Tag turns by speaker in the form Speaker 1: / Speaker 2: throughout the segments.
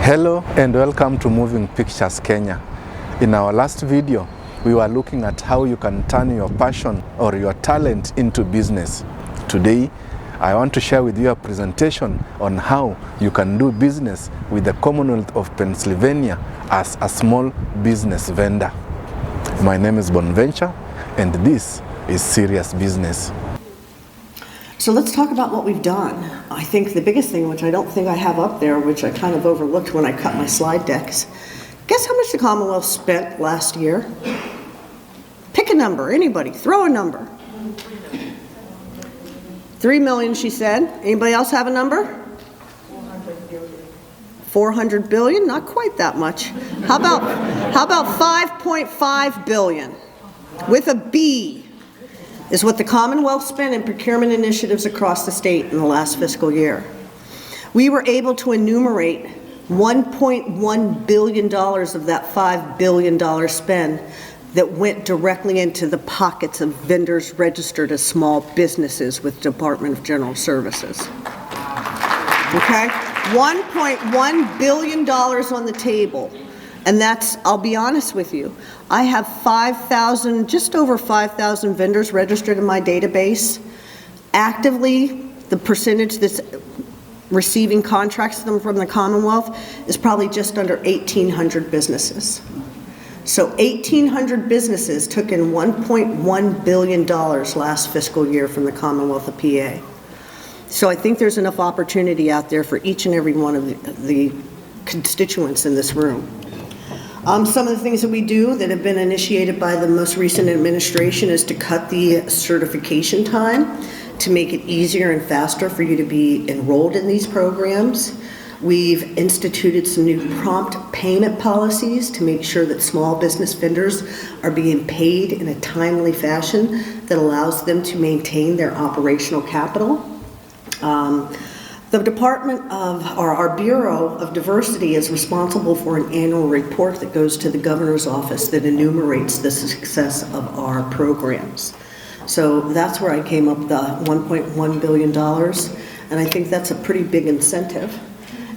Speaker 1: Hello and welcome to Moving Pictures Kenya. In our last video, we were looking at how you can turn your passion or your talent into business. Today, I want to share with you a presentation on how you can do business with the Commonwealth of Pennsylvania as a small business vendor. My name is Bonventure and this is Serious Business.
Speaker 2: So let's talk about what we've done. I think the biggest thing, which I don't think I have up there, which I kind of overlooked when I cut my slide decks, guess how much the Commonwealth spent last year? Pick a number, anybody, throw a number. 3 million, she said. Anybody else have a number?
Speaker 3: 400 billion.
Speaker 2: 400 billion? Not quite that much. How about 5.5 billion with a B? Is what the Commonwealth spent in procurement initiatives across the state in the last fiscal year. We were able to enumerate $1.1 billion of that $5 billion spend that went directly into the pockets of vendors registered as small businesses with Department of General Services. Okay? $1.1 billion on the table. And that's, I'll be honest with you, I have 5,000, just over 5,000 vendors registered in my database. Actively, the percentage that's receiving contracts from the Commonwealth is probably just under 1,800 businesses. So 1,800 businesses took in $1.1 billion last fiscal year from the Commonwealth of PA. So I think there's enough opportunity out there for each and every one of the constituents in this room. Some of the things that we do that have been initiated by the most recent administration is to cut the certification time to make it easier and faster for you to be enrolled in these programs. We've instituted some new prompt payment policies to make sure that small business vendors are being paid in a timely fashion that allows them to maintain their operational capital. The Department of, or our Bureau of Diversity is responsible for an annual report that goes to the Governor's office that enumerates the success of our programs. So that's where I came up with the $1.1 billion, and I think that's a pretty big incentive.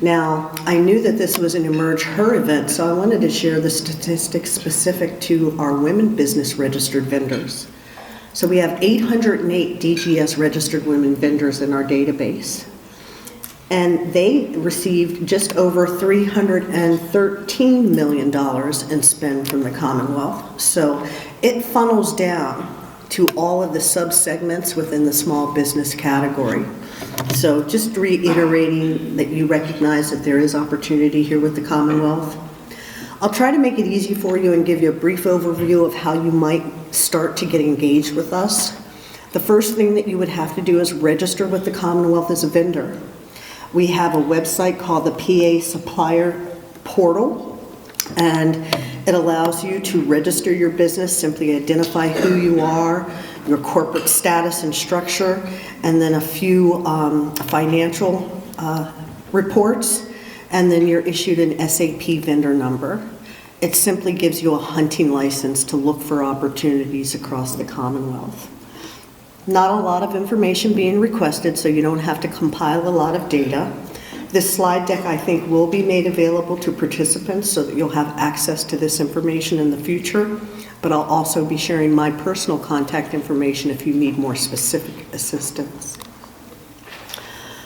Speaker 2: Now, I knew that this was an Emerge Her event, so I wanted to share the statistics specific to our women business registered vendors. So we have 808 DGS registered women vendors in our database. And they received just over $313 million in spend from the Commonwealth. So it funnels down to all of the sub-segments within the small business category. So just reiterating that you recognize that there is opportunity here with the Commonwealth. I'll try to make it easy for you and give you a brief overview of how you might start to get engaged with us. The first thing that you would have to do is register with the Commonwealth as a vendor. We have a website called the PA Supplier Portal, and it allows you to register your business, simply identify who you are, your corporate status and structure, and then a few financial reports, and then you're issued an SAP vendor number. It simply gives you a hunting license to look for opportunities across the Commonwealth. Not a lot of information being requested, so you don't have to compile a lot of data. This slide deck, I think, will be made available to participants so that you'll have access to this information in the future, but I'll also be sharing my personal contact information if you need more specific assistance.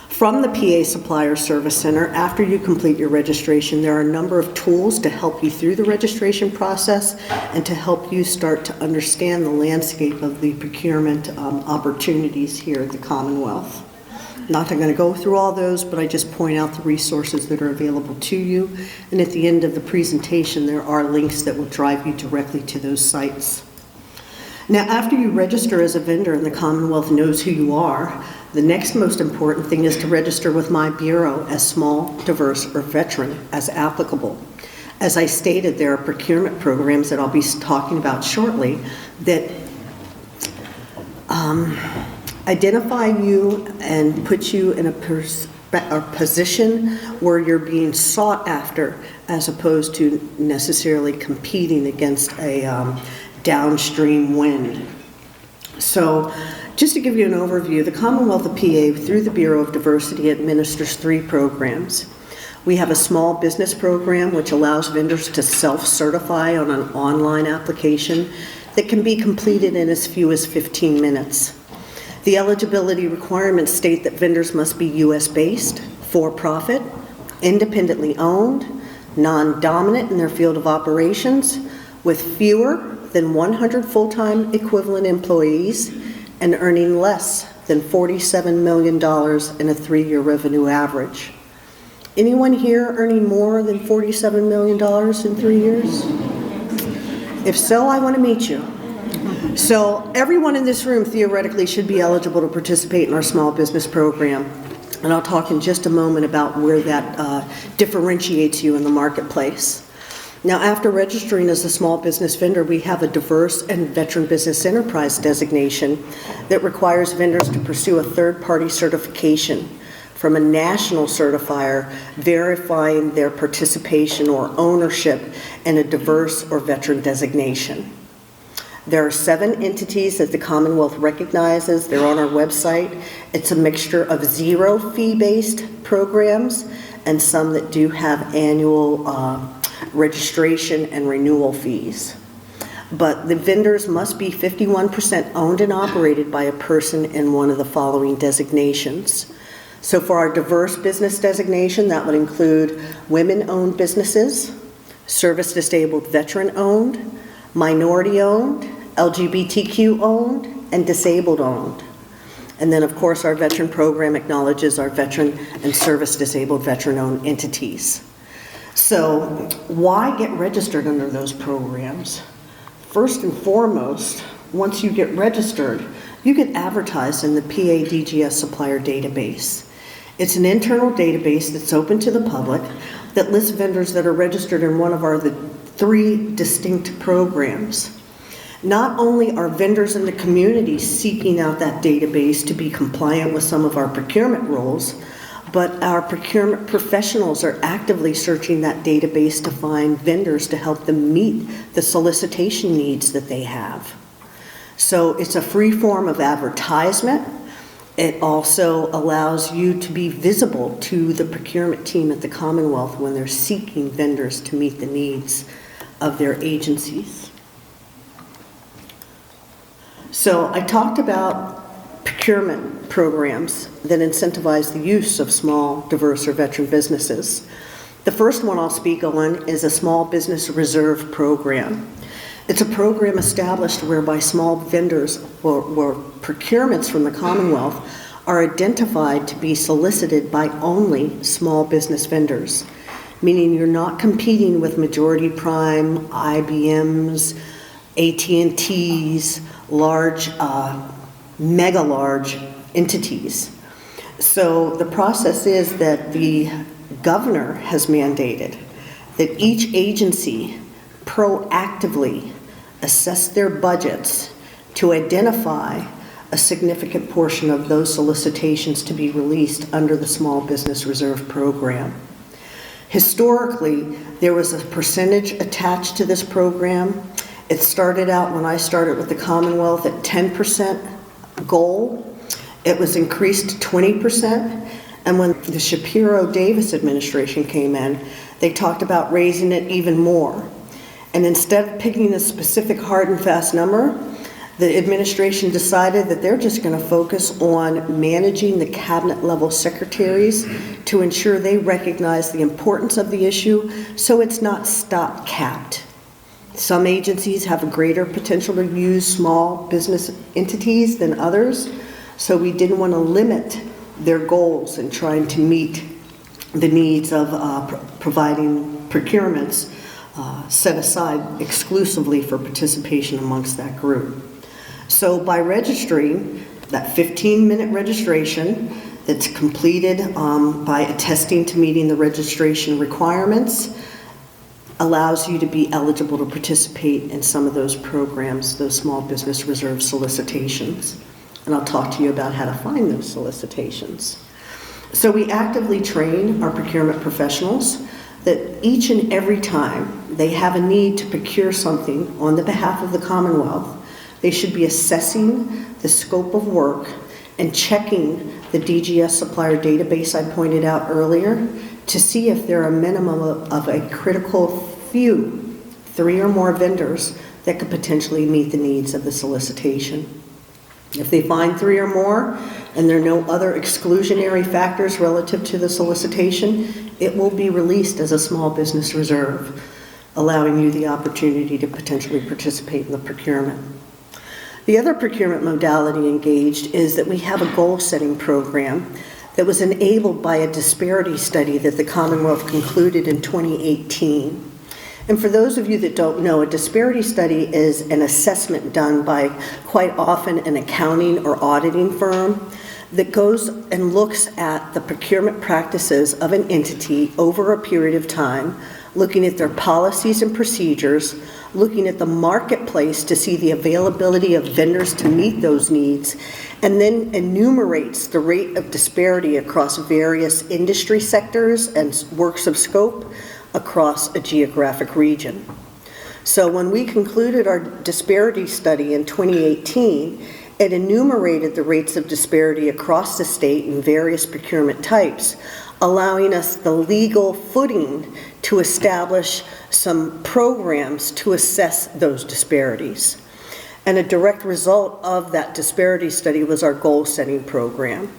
Speaker 2: From the PA Supplier Service Center, after you complete your registration, there are a number of tools to help you through the registration process and to help you start to understand the landscape of the procurement opportunities here at the Commonwealth. Not going to go through all those, but I just point out the resources that are available to you. And at the end of the presentation, there are links that will drive you directly to those sites. Now, after you register as a vendor and the Commonwealth knows who you are, the next most important thing is to register with my Bureau as small, diverse, or veteran as applicable. As I stated, there are procurement programs that I'll be talking about shortly that identify you and put you in a position where you're being sought after as opposed to necessarily competing against a downstream wind. So just to give you an overview, the Commonwealth of PA, through the Bureau of Diversity, administers 3 programs. We have a small business program which allows vendors to self-certify on an online application that can be completed in as few as 15 minutes. The eligibility requirements state that vendors must be US-based, for-profit, independently owned, non-dominant in their field of operations, with fewer than 100 full-time equivalent employees, and earning less than $47 million in a 3-year revenue average. Anyone here earning more than $47 million in 3 years? If so, I want to meet you. So everyone in this room theoretically should be eligible to participate in our small business program. And I'll talk in just a moment about where that differentiates you in the marketplace. Now, after registering as a small business vendor, we have a diverse and veteran business enterprise designation that requires vendors to pursue a third-party certification from a national certifier verifying their participation or ownership in a diverse or veteran designation. There are 7 entities that the Commonwealth recognizes. They're on our website. It's a mixture of 0 fee-based programs and some that do have annual registration and renewal fees. But the vendors must be 51% owned and operated by a person in one of the following designations. So for our diverse business designation, that would include women-owned businesses, service-disabled veteran-owned, minority-owned, LGBTQ-owned, and disabled-owned. And then, of course, our veteran program acknowledges our veteran and service-disabled veteran-owned entities. So why get registered under those programs? First and foremost, once you get registered, you get advertised in the PADGS supplier database. It's an internal database that's open to the public that lists vendors that are registered in one of the 3 distinct programs. Not only are vendors in the community seeking out that database to be compliant with some of our procurement rules, but our procurement professionals are actively searching that database to find vendors to help them meet the solicitation needs that they have. So it's a free form of advertisement. It also allows you to be visible to the procurement team at the Commonwealth when they're seeking vendors to meet the needs of their agencies. So I talked about procurement programs that incentivize the use of small, diverse, or veteran businesses. The first one I'll speak on is a small business reserve program. It's a program established whereby small vendors or procurements from the Commonwealth are identified to be solicited by only small business vendors, meaning you're not competing with Majority Prime, IBM's, AT&T's, large, mega large entities. So the process is that the governor has mandated that each agency proactively assess their budgets to identify a significant portion of those solicitations to be released under the Small Business Reserve Program. Historically, there was a percentage attached to this program. It started out when I started with the Commonwealth at 10% goal. It was increased to 20%, and when the Shapiro-Davis administration came in, they talked about raising it even more. And instead of picking a specific hard and fast number, the administration decided that they're just going to focus on managing the cabinet level secretaries to ensure they recognize the importance of the issue so it's not stop-capped. Some agencies have a greater potential to use small business entities than others, so we didn't want to limit their goals in trying to meet the needs of providing procurements set aside exclusively for participation amongst that group. So by registering, that 15-minute registration that's completed by attesting to meeting the registration requirements allows you to be eligible to participate in some of those programs, those small business reserve solicitations. And I'll talk to you about how to find those solicitations. So we actively train our procurement professionals that each and every time they have a need to procure something on the behalf of the Commonwealth, they should be assessing the scope of work and checking the DGS supplier database I pointed out earlier to see if there are a minimum of a critical few, 3 or more vendors that could potentially meet the needs of the solicitation. If they find 3 or more and there are no other exclusionary factors relative to the solicitation, it will be released as a small business reserve, allowing you the opportunity to potentially participate in the procurement. The other procurement modality engaged is that we have a goal-setting program that was enabled by a disparity study that the Commonwealth concluded in 2018. And for those of you that don't know, a disparity study is an assessment done by quite often an accounting or auditing firm that goes and looks at the procurement practices of an entity over a period of time, looking at their policies and procedures, looking at the marketplace to see the availability of vendors to meet those needs, and then enumerates the rate of disparity across various industry sectors and works of scope across a geographic region. So when we concluded our disparity study in 2018, it enumerated the rates of disparity across the state in various procurement types, allowing us the legal footing to establish some programs to assess those disparities. And a direct result of that disparity study was our goal-setting program.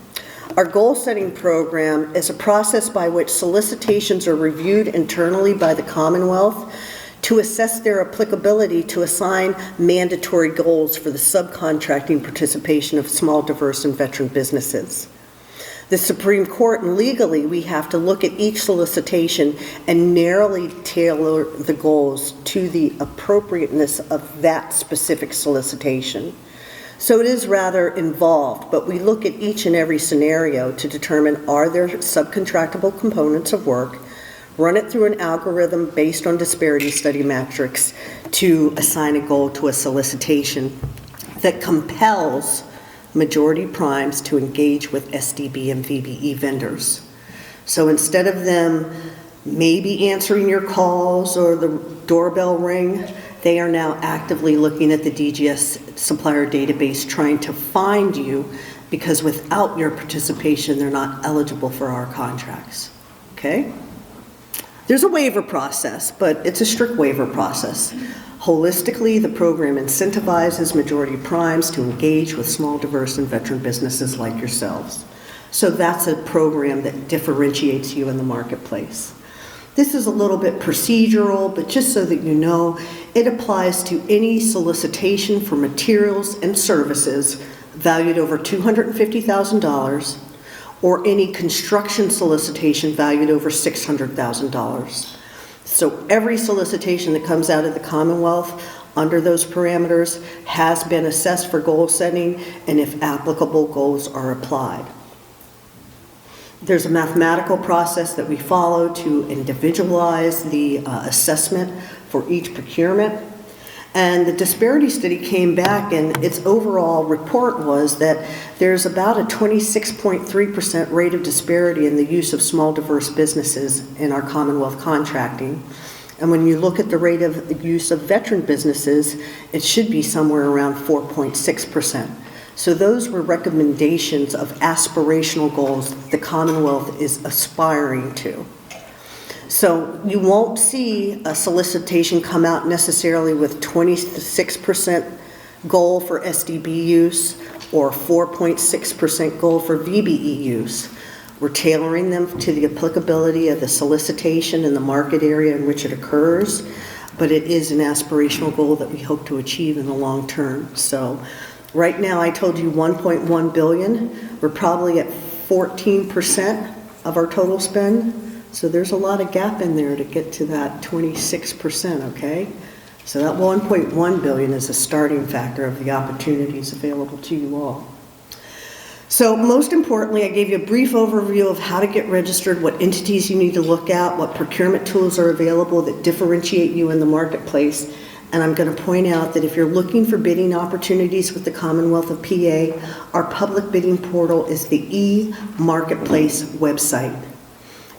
Speaker 2: Our goal-setting program is a process by which solicitations are reviewed internally by the Commonwealth to assess their applicability to assign mandatory goals for the subcontracting participation of small, diverse, and veteran businesses. The Supreme Court, and legally, we have to look at each solicitation and narrowly tailor the goals to the appropriateness of that specific solicitation. So it is rather involved, but we look at each and every scenario to determine, are there subcontractable components of work, run it through an algorithm based on disparity study metrics to assign a goal to a solicitation that compels majority primes to engage with SDB and VBE vendors. So instead of them maybe answering your calls or the doorbell ring, they are now actively looking at the DGS supplier database trying to find you, because without your participation, they're not eligible for our contracts, okay? There's a waiver process, but it's a strict waiver process. Holistically, the program incentivizes majority primes to engage with small, diverse, and veteran businesses like yourselves. So that's a program that differentiates you in the marketplace. This is a little bit procedural, but just so that you know, it applies to any solicitation for materials and services valued over $250,000 or any construction solicitation valued over $600,000. So every solicitation that comes out of the Commonwealth under those parameters has been assessed for goal setting, and if applicable, goals are applied. There's a mathematical process that we follow to individualize the assessment for each procurement. And the disparity study came back, and its overall report was that there's about a 26.3% rate of disparity in the use of small, diverse businesses in our Commonwealth contracting. And when you look at the rate of use of veteran businesses, it should be somewhere around 4.6%. So those were recommendations of aspirational goals that the Commonwealth is aspiring to. So you won't see a solicitation come out necessarily with 26% goal for SDB use or 4.6% goal for VBE use. We're tailoring them to the applicability of the solicitation and the market area in which it occurs, but it is an aspirational goal that we hope to achieve in the long term. So right now, I told you 1.1 billion. We're probably at 14% of our total spend. So there's a lot of gap in there to get to that 26%, okay? So that 1.1 billion is a starting factor of the opportunities available to you all. So most importantly, I gave you a brief overview of how to get registered, what entities you need to look at, what procurement tools are available that differentiate you in the marketplace. And I'm going to point out that if you're looking for bidding opportunities with the Commonwealth of PA, our public bidding portal is the e-marketplace website.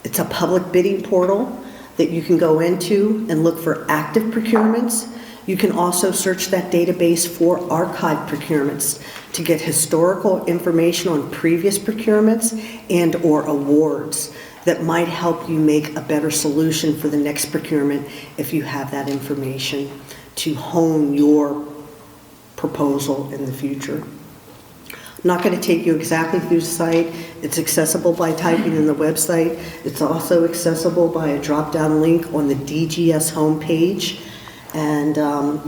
Speaker 2: It's a public bidding portal that you can go into and look for active procurements. You can also search that database for archived procurements to get historical information on previous procurements and or awards. that might help you make a better solution for the next procurement if you have that information to hone your proposal in the future. I'm not going to take you exactly through the site. It's accessible by typing in the website. It's also accessible by a drop-down link on the DGS homepage. And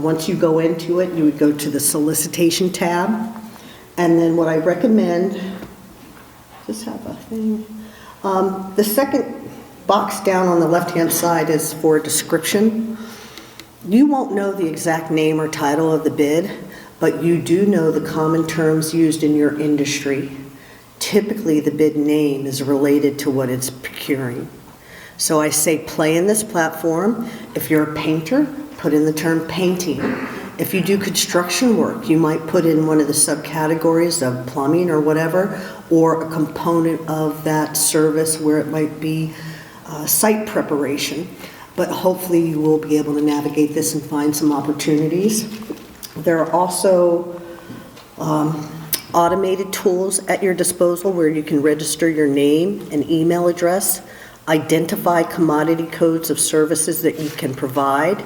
Speaker 2: once you go into it, you would go to the solicitation tab. And then what I recommend, just have a thing. The second box down on the left-hand side is for a description. You won't know the exact name or title of the bid, but you do know the common terms used in your industry. Typically, the bid name is related to what it's procuring. So I say play in this platform. If you're a painter, put in the term painting. If you do construction work, you might put in one of the subcategories of plumbing or whatever, or a component of that service where it might be site preparation. But hopefully you will be able to navigate this and find some opportunities. There are also automated tools at your disposal where you can register your name and email address, identify commodity codes of services that you can provide.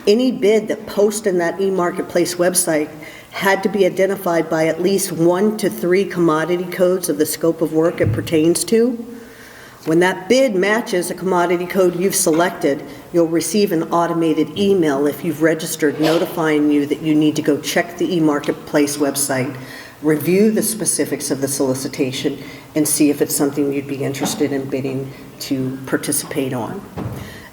Speaker 2: Any bid that posts in that e-marketplace website had to be identified by at least 1 to 3 commodity codes of the scope of work it pertains to. When that bid matches a commodity code you've selected, you'll receive an automated email if you've registered notifying you that you need to go check the e-marketplace website, review the specifics of the solicitation, and see if it's something you'd be interested in bidding to participate on.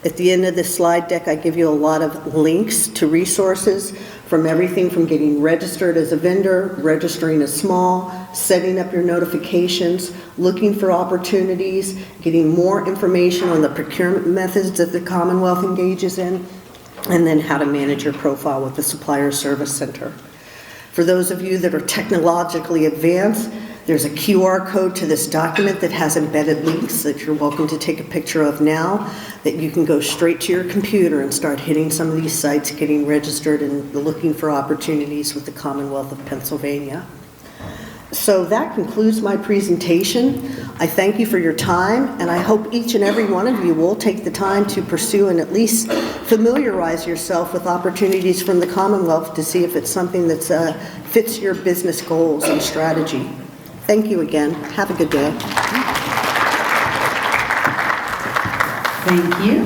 Speaker 2: At the end of this slide deck, I give you a lot of links to resources from everything from getting registered as a vendor, registering as small, setting up your notifications, looking for opportunities, getting more information on the procurement methods that the Commonwealth engages in, and then how to manage your profile with the Supplier Service Center. For those of you that are technologically advanced, there's a QR code to this document that has embedded links that you're welcome to take a picture of now, that you can go straight to your computer and start hitting some of these sites, getting registered and looking for opportunities with the Commonwealth of Pennsylvania. So that concludes my presentation. I thank you for your time, and I hope each and every one of you will take the time to pursue and at least familiarize yourself with opportunities from the Commonwealth to see if it's something that fits your business goals and strategy. Thank you again. Have a good day.
Speaker 4: Thank you.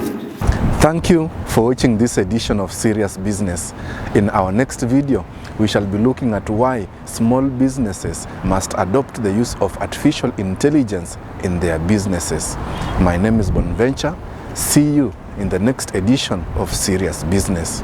Speaker 1: Thank you for watching this edition of Serious Business. In our next video, we shall be looking at why small businesses must adopt the use of artificial intelligence in their businesses. My name is Bonventure. See you in the next edition of Serious Business.